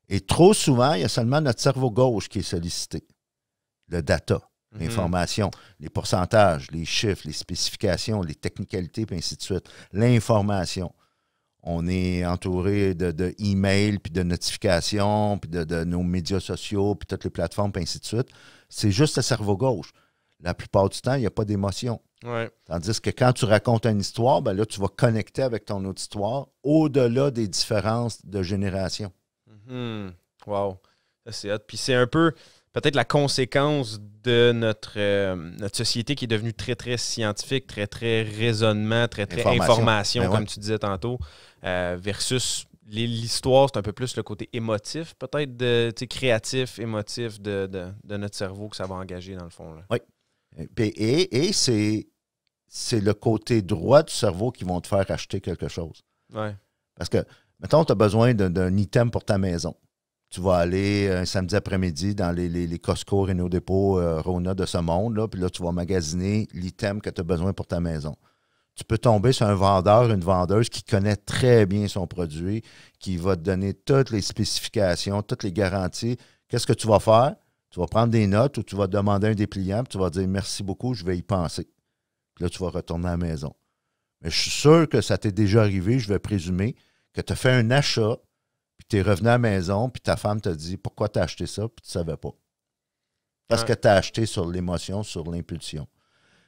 [SPEAKER 1] Et trop souvent, il y a seulement notre cerveau gauche qui est sollicité. Le data, l'information, les pourcentages, les chiffres, les spécifications, les technicalités, puis ainsi de suite. L'information. On est entouré de emails, puis de notifications, puis de nos médias sociaux, puis toutes les plateformes, puis ainsi de suite. C'est juste le cerveau gauche. La plupart du temps, il n'y a pas d'émotion.
[SPEAKER 2] Ouais.
[SPEAKER 1] Tandis que quand tu racontes une histoire, ben là, tu vas connecter avec ton autre histoire au-delà des différences de génération.
[SPEAKER 2] Wow. Ça, c'est hot. Puis c'est un peu peut-être la conséquence de notre société qui est devenue très, très scientifique, très, très raisonnement, très, très information,
[SPEAKER 1] ben
[SPEAKER 2] comme tu disais tantôt, versus l'histoire, c'est un peu plus le côté émotif, peut-être créatif, émotif de notre cerveau que ça va engager dans le fond. Là.
[SPEAKER 1] Oui. Et c'est le côté droit du cerveau qui vont te faire acheter quelque chose.
[SPEAKER 2] Ouais.
[SPEAKER 1] Parce que, mettons, tu as besoin d'un item pour ta maison. Tu vas aller un samedi après-midi dans les Costco, Renault Dépôt, Rona de ce monde, là, puis là, tu vas magasiner l'item que tu as besoin pour ta maison. Tu peux tomber sur un vendeur, une vendeuse qui connaît très bien son produit, qui va te donner toutes les spécifications, toutes les garanties. Qu'est-ce que tu vas faire? Tu vas prendre des notes ou tu vas demander un dépliant, puis tu vas dire merci beaucoup, je vais y penser. Puis là, tu vas retourner à la maison. Mais je suis sûr que ça t'est déjà arrivé, je vais présumer, que tu as fait un achat, puis tu es revenu à la maison, puis ta femme te dit pourquoi tu as acheté ça, puis tu ne savais pas. Parce que tu as acheté sur l'émotion, sur l'impulsion.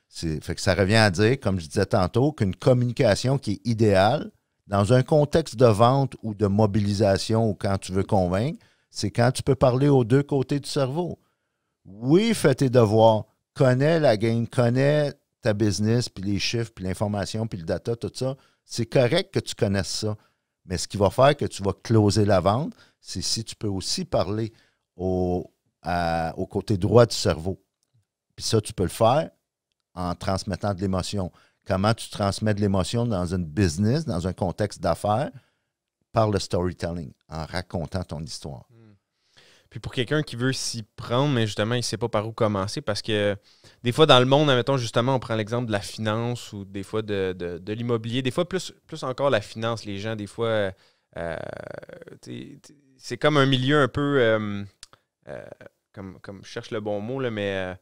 [SPEAKER 1] Fait que ça revient à dire, comme je disais tantôt, qu'une communication qui est idéale, dans un contexte de vente ou de mobilisation ou quand tu veux convaincre, c'est quand tu peux parler aux deux côtés du cerveau. Oui, fais tes devoirs, connais la game, connais ta business, puis les chiffres, puis l'information, puis le data, tout ça. C'est correct que tu connaisses ça. Mais ce qui va faire que tu vas closer la vente, c'est si tu peux aussi parler au côté droit du cerveau. Puis ça, tu peux le faire en transmettant de l'émotion. Comment tu transmets de l'émotion dans une business, dans un contexte d'affaires? Par le storytelling, en racontant ton histoire.
[SPEAKER 2] Puis pour quelqu'un qui veut s'y prendre, mais justement, il ne sait pas par où commencer, parce que des fois, dans le monde, admettons, justement, on prend l'exemple de la finance ou des fois de l'immobilier. Des fois, plus encore la finance. Les gens, des fois, c'est comme un milieu un peu, comme je cherche le bon mot, là, mais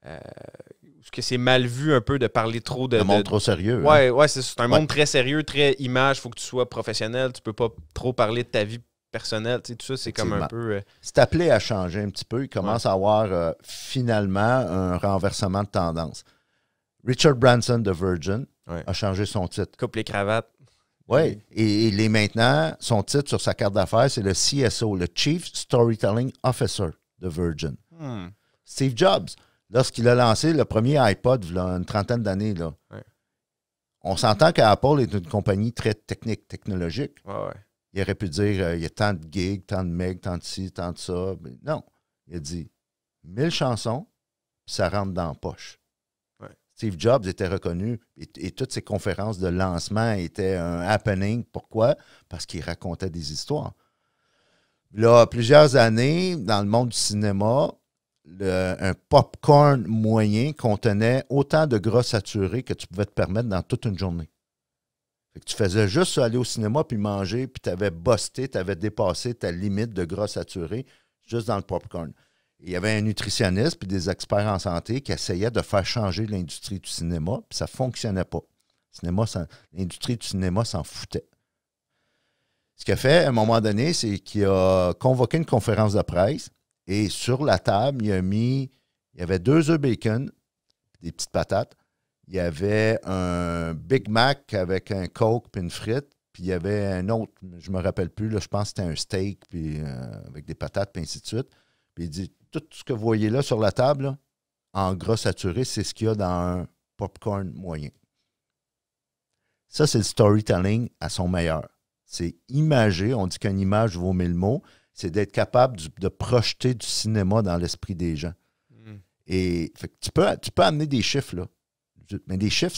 [SPEAKER 2] est-ce que c'est mal vu un peu de parler trop de...
[SPEAKER 1] Un monde trop sérieux.
[SPEAKER 2] Ouais, ouais, c'est un monde très sérieux, très image. Il faut que tu sois professionnel. Tu peux pas trop parler de ta vie personnelle. Tu sais, tout ça, c'est comme un peu...
[SPEAKER 1] C'est appelé à changer un petit peu. Il commence à avoir finalement un renversement de tendance. Richard Branson de Virgin a changé son titre.
[SPEAKER 2] Coupe les cravates.
[SPEAKER 1] Oui, et il est maintenant, son titre sur sa carte d'affaires, c'est le CSO, le Chief Storytelling Officer de Virgin. Steve Jobs, lorsqu'il a lancé le premier iPod, il y a une trentaine d'années, là, on s'entend qu'Apple est une compagnie très technique, technologique. Il aurait pu dire il y a tant de gigs, tant de megs, tant de ci, tant de ça. Mais non, il a dit 1000 chansons, puis ça rentre dans la poche. Steve Jobs était reconnu et toutes ses conférences de lancement étaient un happening. Pourquoi? Parce qu'il racontait des histoires. Là, plusieurs années, dans le monde du cinéma, un popcorn moyen contenait autant de gras saturés que tu pouvais te permettre dans toute une journée. Fait que tu faisais juste aller au cinéma puis manger, puis tu avais busté, tu avais dépassé ta limite de gras saturé juste dans le popcorn. Il y avait un nutritionniste puis des experts en santé qui essayaient de faire changer l'industrie du cinéma, puis ça ne fonctionnait pas. L'industrie du cinéma s'en foutait. Ce qu'il a fait, à un moment donné, c'est qu'il a convoqué une conférence de presse et sur la table, il y avait 2 œufs bacon, des petites patates. Il y avait un Big Mac avec un Coke puis une frite. Puis il y avait un autre, je ne me rappelle plus, là, je pense que c'était un steak puis, avec des patates, puis ainsi de suite. Puis il dit, tout ce que vous voyez là sur la table, là, en gras saturé, c'est ce qu'il y a dans un popcorn moyen. Ça, c'est le storytelling à son meilleur. C'est imager, on dit qu'une image vaut 1000 mots, c'est d'être capable de projeter du cinéma dans l'esprit des gens. Et fait que tu peux amener des chiffres, là. Mais des chiffres,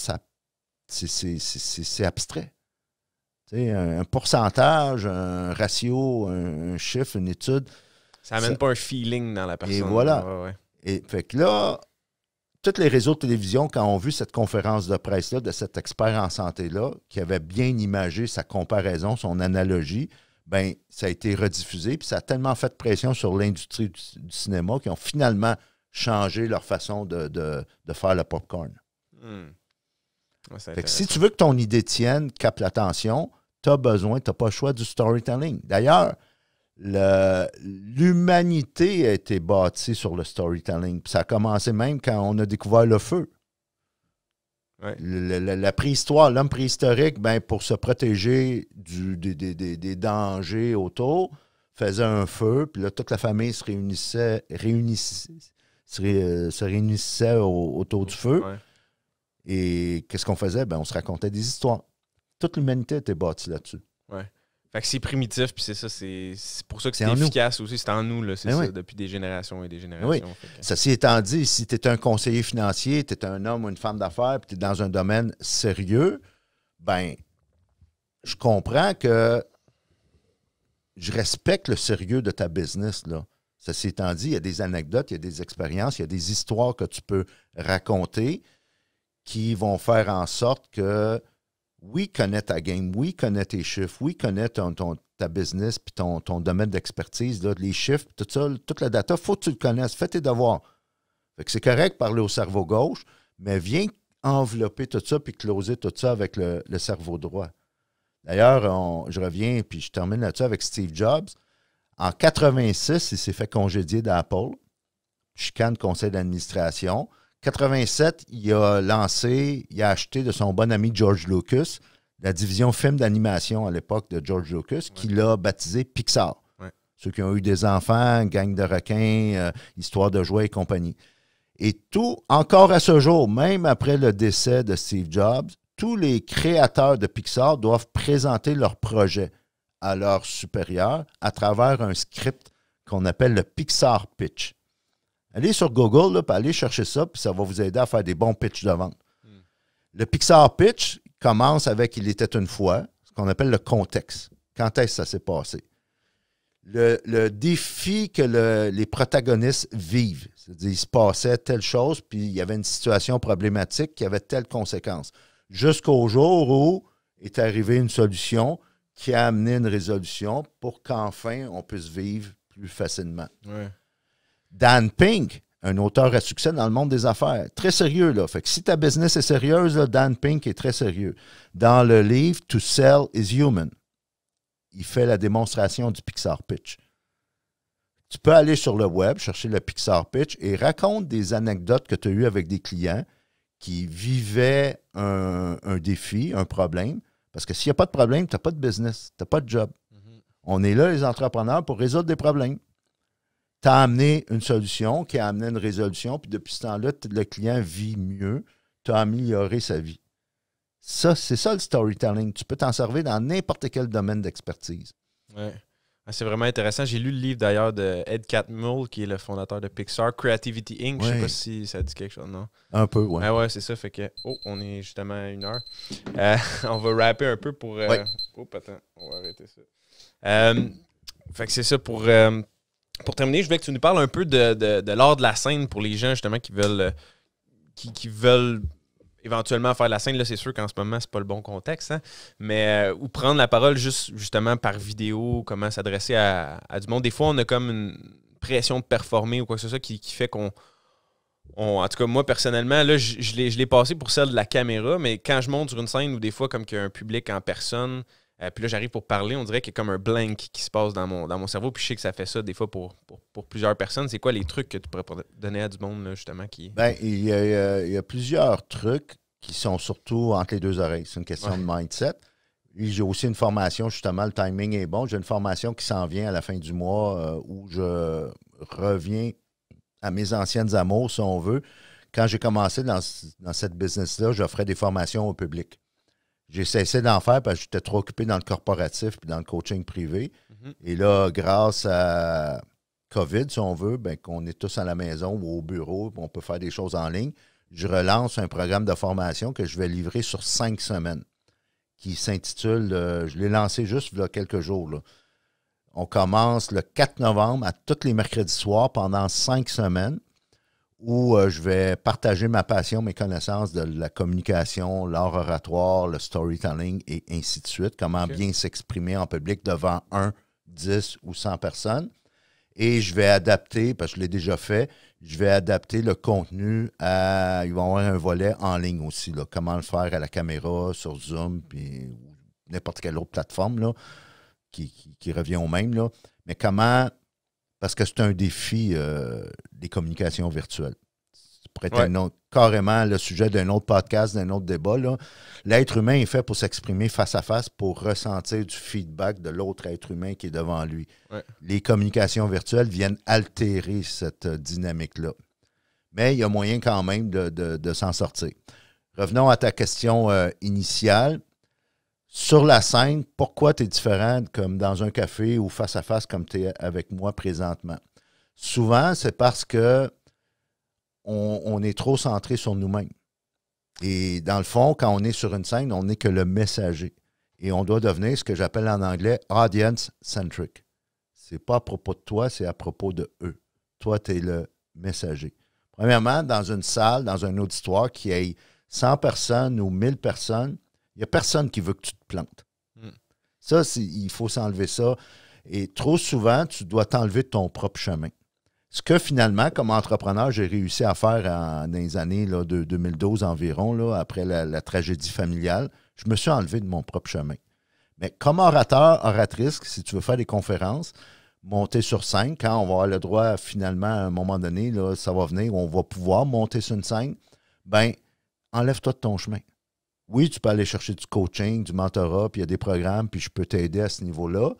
[SPEAKER 1] c'est abstrait. Tu sais, un pourcentage, un ratio, un chiffre, une étude.
[SPEAKER 2] Ça n'amène pas un feeling dans la personne.
[SPEAKER 1] Et voilà.
[SPEAKER 2] Ouais.
[SPEAKER 1] Et fait que là, tous les réseaux de télévision, quand ont vu cette conférence de presse-là, de cet expert en santé-là, qui avait bien imagé sa comparaison, son analogie, ben ça a été rediffusé, puis ça a tellement fait pression sur l'industrie du cinéma qu'ils ont finalement changé leur façon de faire le popcorn.
[SPEAKER 2] Ouais,
[SPEAKER 1] fait que si tu veux que ton idée tienne, capte l'attention, tu n'as pas le choix du storytelling. D'ailleurs, l'humanité a été bâtie sur le storytelling. Puis ça a commencé même quand on a découvert le feu.
[SPEAKER 2] Ouais.
[SPEAKER 1] La préhistoire, l'homme préhistorique, ben, pour se protéger des dangers autour, faisait un feu, puis là, toute la famille se réunissait autour du feu.
[SPEAKER 2] Ouais.
[SPEAKER 1] Et qu'est-ce qu'on faisait? Ben, on se racontait des histoires. Toute l'humanité était bâtie là-dessus.
[SPEAKER 2] Ouais. Fait que c'est primitif, puis c'est ça, c'est pour ça que c'est
[SPEAKER 1] en
[SPEAKER 2] efficace aussi. C'est en nous, là, c'est
[SPEAKER 1] Ben
[SPEAKER 2] ça,
[SPEAKER 1] oui.
[SPEAKER 2] depuis des générations et des générations.
[SPEAKER 1] Oui.
[SPEAKER 2] Fait que-
[SPEAKER 1] Ceci étant dit, si tu es un conseiller financier, tu es un homme ou une femme d'affaires, puis tu es dans un domaine sérieux, ben, je comprends que je respecte le sérieux de ta business, là. Ceci étant dit, il y a des anecdotes, il y a des expériences, il y a des histoires que tu peux raconter qui vont faire en sorte que, oui, connais ta game, oui, connais tes chiffres, oui, connais ta business puis ton domaine d'expertise, là, les chiffres, tout ça, toute la data, il faut que tu le connaisses. Fais tes devoirs. Fait que c'est correct de parler au cerveau gauche, mais viens envelopper tout ça puis closer tout ça avec le cerveau droit. D'ailleurs, je reviens puis je termine là-dessus avec Steve Jobs. En 86, il s'est fait congédier d'Apple. Chicane conseil d'administration. 87, il a acheté de son bon ami George Lucas la division film d'animation à l'époque de George Lucas, qui l'a baptisé Pixar.
[SPEAKER 2] Ouais.
[SPEAKER 1] Ceux qui ont eu des enfants, gang de requins, histoire de jouets et compagnie. Et tout, encore à ce jour, même après le décès de Steve Jobs, tous les créateurs de Pixar doivent présenter leur projet à leurs supérieurs à travers un script qu'on appelle le Pixar Pitch. Allez sur Google, là, puis allez chercher ça, puis ça va vous aider à faire des bons pitchs de vente. Le Pixar Pitch commence avec « Il était une fois », ce qu'on appelle le contexte. Quand est-ce que ça s'est passé? Le défi que les protagonistes vivent. C'est-à-dire, il se passait telle chose, puis il y avait une situation problématique qui avait telle conséquence. Jusqu'au jour où est arrivée une solution qui a amené une résolution pour qu'enfin on puisse vivre plus facilement.
[SPEAKER 2] Ouais.
[SPEAKER 1] Dan Pink, un auteur à succès dans le monde des affaires, très sérieux, là. Fait que si ta business est sérieuse, là, Dan Pink est très sérieux. Dans le livre « To Sell is Human », il fait la démonstration du Pixar Pitch. Tu peux aller sur le web, chercher le Pixar Pitch et raconte des anecdotes que tu as eues avec des clients qui vivaient un défi, un problème. Parce que s'il n'y a pas de problème, tu n'as pas de business, tu n'as pas de job. On est là, les entrepreneurs, pour résoudre des problèmes. Tu as amené une solution qui a amené une résolution, puis depuis ce temps-là, le client vit mieux, tu as amélioré sa vie. Ça, c'est ça le storytelling. Tu peux t'en servir dans n'importe quel domaine d'expertise.
[SPEAKER 2] Ouais. Ah, c'est vraiment intéressant. J'ai lu le livre d'ailleurs de Ed Catmull, qui est le fondateur de Pixar, Creativity Inc. Je sais pas si ça dit quelque chose, non?
[SPEAKER 1] Un peu, oui.
[SPEAKER 2] Ah ouais, c'est ça. Fait que, on est justement à 1 heure. On va rapper un peu pour...
[SPEAKER 1] Ouais.
[SPEAKER 2] Attends, on va arrêter ça. Fait que c'est ça pour terminer, je voulais que tu nous parles un peu de l'art de la scène pour les gens justement qui veulent qui veulent éventuellement faire la scène. Là, c'est sûr qu'en ce moment, c'est pas le bon contexte, hein? Mais ou prendre la parole justement par vidéo, comment s'adresser à du monde. Des fois, on a comme une pression de performer ou quoi que ce soit qui fait qu'on... en tout cas, moi, personnellement, là, je l'ai passé pour celle de la caméra, mais quand je monte sur une scène ou des fois, comme qu'il y a un public en personne, puis là, j'arrive pour parler, on dirait qu'il y a comme un blank qui se passe dans mon cerveau, puis je sais que ça fait ça des fois pour plusieurs personnes. C'est quoi les trucs que tu pourrais donner à du monde, là, justement, qui...
[SPEAKER 1] Ben, il y a plusieurs trucs qui sont surtout entre les deux oreilles. C'est une question de mindset. Puis j'ai aussi une formation, justement, le timing est bon. J'ai une formation qui s'en vient à la fin du mois où je reviens à mes anciennes amours, si on veut. Quand j'ai commencé dans cette business-là, j'offrais des formations au public. J'ai cessé d'en faire parce que j'étais trop occupé dans le corporatif et dans le coaching privé. Et là, grâce à COVID, si on veut, ben, qu'on est tous à la maison ou au bureau, on peut faire des choses en ligne, je relance un programme de formation que je vais livrer sur 5 semaines qui s'intitule, je l'ai lancé juste il y a quelques jours, là. On commence le 4 novembre à tous les mercredis soirs pendant 5 semaines où je vais partager ma passion, mes connaissances de la communication, l'art oratoire, le storytelling et ainsi de suite. Comment bien s'exprimer en public devant 1, 10 ou 100 personnes. Et je vais adapter, parce que je l'ai déjà fait, je vais adapter le contenu à... Il va y avoir un volet en ligne aussi, là. Comment le faire à la caméra, sur Zoom, puis n'importe quelle autre plateforme là, qui revient au même. Là. Mais comment... Parce que c'est un défi des communications virtuelles. Ça pourrait être carrément le sujet d'un autre podcast, d'un autre débat. L'être humain est fait pour s'exprimer face à face, pour ressentir du feedback de l'autre être humain qui est devant lui. Ouais. Les communications virtuelles viennent altérer cette dynamique-là. Mais il y a moyen quand même de s'en sortir. Revenons à ta question initiale. Sur la scène, pourquoi tu es différent comme dans un café ou face à face comme tu es avec moi présentement? Souvent, c'est parce que on est trop centré sur nous-mêmes. Et dans le fond, quand on est sur une scène, on n'est que le messager. Et on doit devenir ce que j'appelle en anglais audience-centric. C'est pas à propos de toi, c'est à propos de eux. Toi, tu es le messager. Premièrement, dans une salle, dans un auditoire qui ait 100 personnes ou 1000 personnes, il n'y a personne qui veut que tu te plantes. Ça, il faut s'enlever ça. Et trop souvent, tu dois t'enlever de ton propre chemin. Ce que finalement, comme entrepreneur, j'ai réussi à faire dans les années là, de 2012 environ, là, après la tragédie familiale, je me suis enlevé de mon propre chemin. Mais comme orateur, oratrice, si tu veux faire des conférences, monter sur scène, quand on va avoir le droit, finalement, à un moment donné, là, ça va venir, on va pouvoir monter sur une scène, bien, enlève-toi de ton chemin. Oui, tu peux aller chercher du coaching, du mentorat, puis il y a des programmes, puis je peux t'aider à ce niveau-là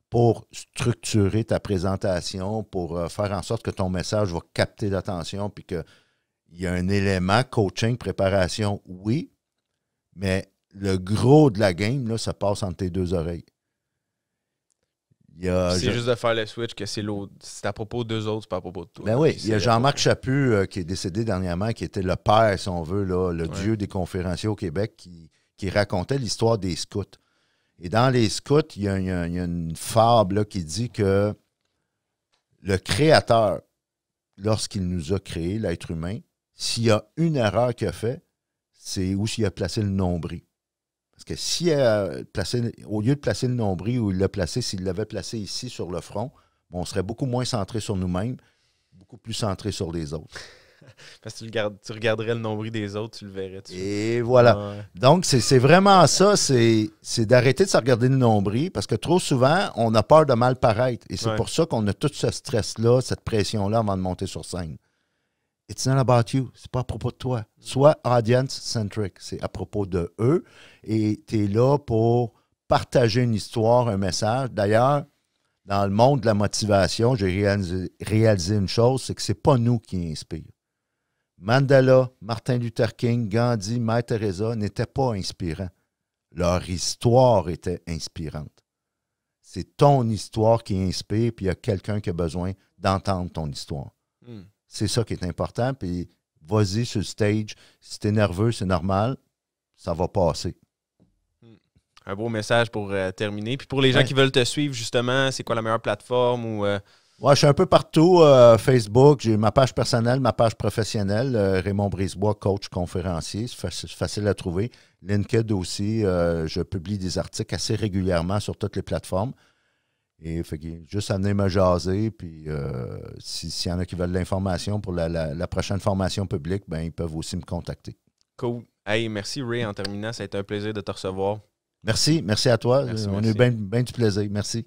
[SPEAKER 1] pour structurer ta présentation, pour faire en sorte que ton message va capter l'attention, puis qu'il y a un élément coaching, préparation, oui, mais le gros de la game, là, ça passe entre tes deux oreilles.
[SPEAKER 2] C'est juste de faire le switch que c'est à propos d'eux autres, c'est pas à propos de toi.
[SPEAKER 1] Ben oui, il y a Jean-Marc Chaput qui est décédé dernièrement, qui était le père, si on veut, là, le dieu des conférenciers au Québec, qui racontait l'histoire des scouts. Et dans les scouts, il y a une fable là, qui dit que le créateur, lorsqu'il nous a créés, l'être humain, s'il y a une erreur qu'il a faite, c'est où s'il a placé le nombril. Parce que s'il a placé, au lieu de placer le nombril où il l'a placé, s'il l'avait placé ici sur le front, on serait beaucoup moins centré sur nous-mêmes, beaucoup plus centré sur les autres.
[SPEAKER 2] Parce que tu regarderais le nombril des autres, tu le verrais.
[SPEAKER 1] Et voilà. Ouais. Donc, c'est vraiment ça, c'est d'arrêter de se regarder le nombril, parce que trop souvent, on a peur de mal paraître. Et c'est pour ça qu'on a tout ce stress-là, cette pression-là avant de monter sur scène. It's not about you. C'est pas à propos de toi. Sois audience-centric. C'est à propos de eux. Et tu es là pour partager une histoire, un message. D'ailleurs, dans le monde de la motivation, j'ai réalisé une chose, c'est que c'est pas nous qui inspirent. Mandela, Martin Luther King, Gandhi, Mère Teresa n'étaient pas inspirants. Leur histoire était inspirante. c'est ton histoire qui inspire, puis il y a quelqu'un qui a besoin d'entendre ton histoire. C'est ça qui est important, puis vas-y sur le stage. Si t'es nerveux, c'est normal, ça va passer.
[SPEAKER 2] Un beau message pour terminer. Puis pour les gens qui veulent te suivre, justement, c'est quoi la meilleure plateforme?
[SPEAKER 1] Ouais, je suis un peu partout. Facebook, j'ai ma page personnelle, ma page professionnelle. Raymond Brisebois, coach conférencier. C'est facile à trouver. LinkedIn aussi. Je publie des articles assez régulièrement sur toutes les plateformes. Et fait que juste à venir me jaser. Puis s'il y en a qui veulent de l'information pour la prochaine formation publique, ben, ils peuvent aussi me contacter.
[SPEAKER 2] Cool. Hey, merci Ray. En terminant, ça a été un plaisir de te recevoir.
[SPEAKER 1] Merci à toi.
[SPEAKER 2] Merci,
[SPEAKER 1] On a eu bien du plaisir. Merci.